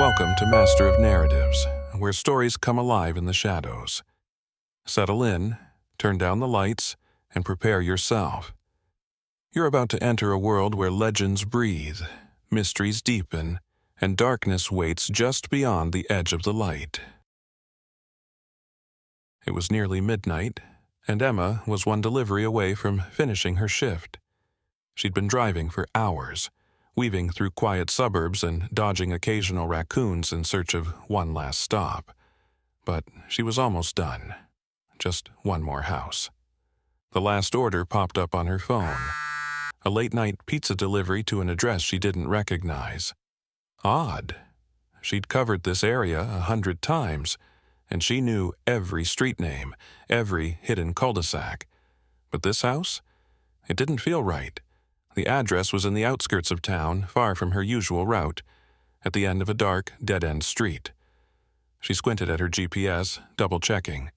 Welcome to Master of Narratives, where stories come alive in the shadows. Settle in, turn down the lights, and prepare yourself. You're about to enter a world where legends breathe, mysteries deepen, and darkness waits just beyond the edge of the light. It was nearly midnight, and Emma was one delivery away from finishing her shift. She'd been driving for hours, weaving through quiet suburbs and dodging occasional raccoons in search of one last stop. But she was almost done. Just one more house. The last order popped up on her phone. A late-night pizza delivery to an address she didn't recognize. Odd. She'd covered this area 100 times, and she knew every street name, every hidden cul-de-sac. But this house? It didn't feel right. The address was in the outskirts of town, far from her usual route, at the end of a dark, dead-end street. She squinted at her GPS, double-checking.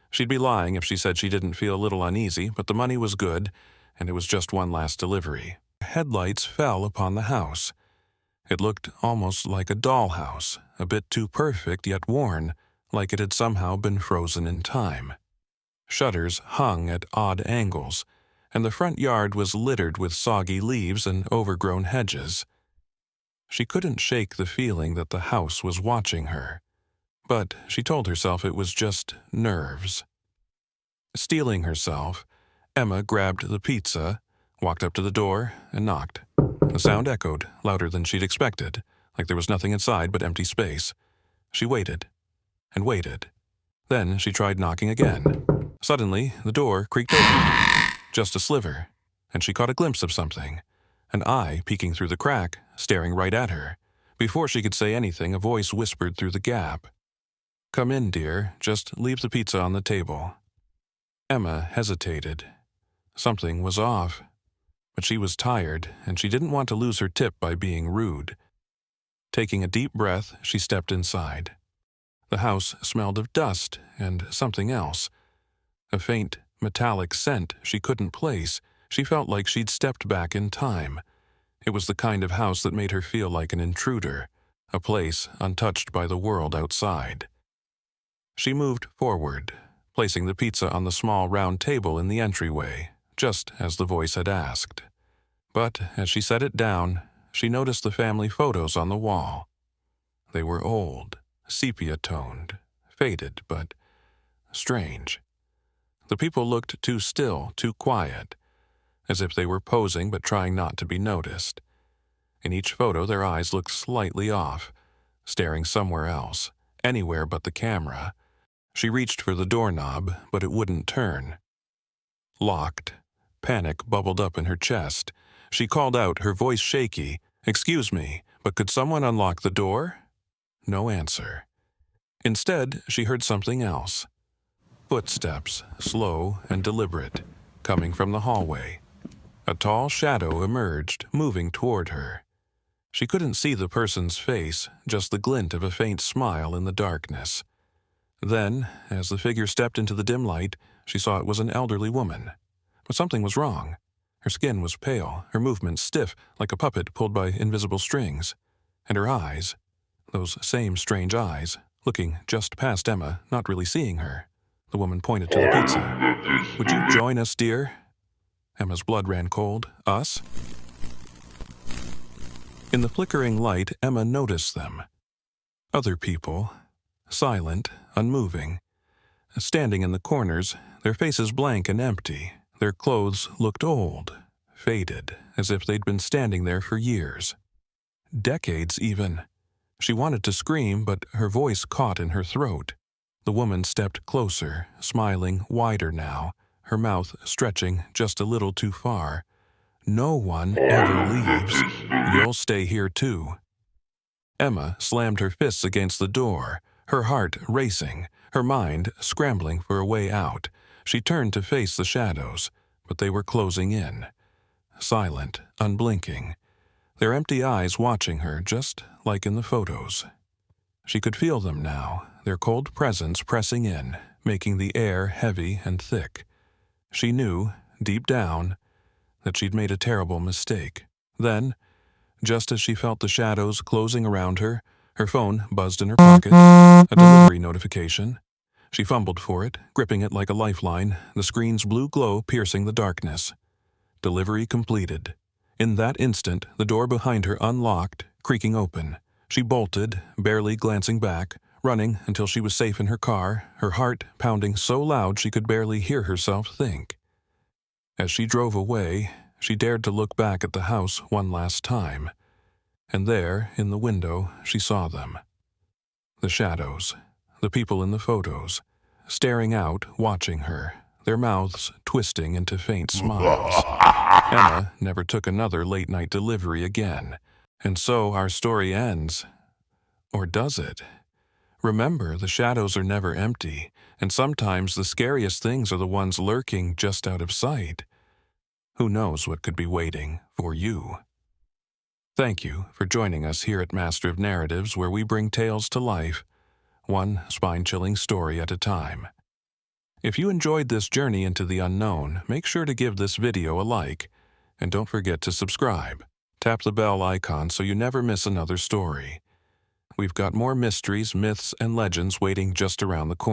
She'd be lying if she said she didn't feel a little uneasy, but the money was good, and it was just one last delivery. Headlights fell upon the house. It looked almost like a dollhouse, a bit too perfect yet worn, like it had somehow been frozen in time. Shutters hung at odd angles, and the front yard was littered with soggy leaves and overgrown hedges. She couldn't shake the feeling that the house was watching her, but she told herself it was just nerves. Steeling herself, Emma grabbed the pizza, walked up to the door, and knocked. The sound echoed, louder than she'd expected, like there was nothing inside but empty space. She waited, and waited. Then she tried knocking again. Suddenly, the door creaked open. Just a sliver, and she caught a glimpse of something, an eye peeking through the crack, staring right at her. Before she could say anything, a voice whispered through the gap. "Come in, dear. Just leave the pizza on the table." Emma hesitated. Something was off, but she was tired, and she didn't want to lose her tip by being rude. Taking a deep breath, she stepped inside. The house smelled of dust and something else. A faint, metallic scent she couldn't place. She felt like she'd stepped back in time. It was the kind of house that made her feel like an intruder, a place untouched by the world outside. She moved forward, placing the pizza on the small round table in the entryway, just as the voice had asked. But as she set it down, she noticed the family photos on the wall. They were old, sepia-toned, faded, but strange. The people looked too still, too quiet, as if they were posing but trying not to be noticed. In each photo, their eyes looked slightly off, staring somewhere else, anywhere but the camera. She reached for the doorknob, but it wouldn't turn. Locked. Panic bubbled up in her chest. She called out, her voice shaky, "Excuse me, but could someone unlock the door?" No answer. Instead, she heard something else. Footsteps, slow and deliberate, coming from the hallway. A tall shadow emerged, moving toward her. She couldn't see the person's face, just the glint of a faint smile in the darkness. Then, as the figure stepped into the dim light, she saw it was an elderly woman. But something was wrong. Her skin was pale, her movements stiff, like a puppet pulled by invisible strings. And her eyes, those same strange eyes, looking just past Emma, not really seeing her. The woman pointed to the pizza. "Would you join us, dear?" Emma's blood ran cold. "Us?" In the flickering light, Emma noticed them. Other people, silent, unmoving. Standing in the corners, their faces blank and empty. Their clothes looked old, faded, as if they'd been standing there for years. Decades, even. She wanted to scream, but her voice caught in her throat. The woman stepped closer, smiling wider now, her mouth stretching just a little too far. "No one ever leaves. You'll stay here too." Emma slammed her fists against the door, her heart racing, her mind scrambling for a way out. She turned to face the shadows, but they were closing in. Silent, unblinking, their empty eyes watching her just like in the photos. She could feel them now, their cold presence pressing in, making the air heavy and thick. She knew, deep down, that she'd made a terrible mistake. Then, just as she felt the shadows closing around her, Her phone buzzed in her pocket, a delivery notification. She fumbled for it, gripping it like a lifeline, the screen's blue glow piercing the darkness. Delivery completed. In that instant, the door behind her unlocked, creaking open. She bolted, barely glancing back, running until she was safe in her car, her heart pounding so loud she could barely hear herself think. As she drove away, she dared to look back at the house one last time. And there, in the window, she saw them. The shadows, the people in the photos, staring out, watching her, their mouths twisting into faint smiles. Emma never took another late-night delivery again. And so our story ends. Or does it? Remember, the shadows are never empty, and sometimes the scariest things are the ones lurking just out of sight. Who knows what could be waiting for you? Thank you for joining us here at Master of Narratives, where we bring tales to life, one spine-chilling story at a time. If you enjoyed this journey into the unknown, make sure to give this video a like, and don't forget to subscribe. Tap the bell icon so you never miss another story. We've got more mysteries, myths, and legends waiting just around the corner.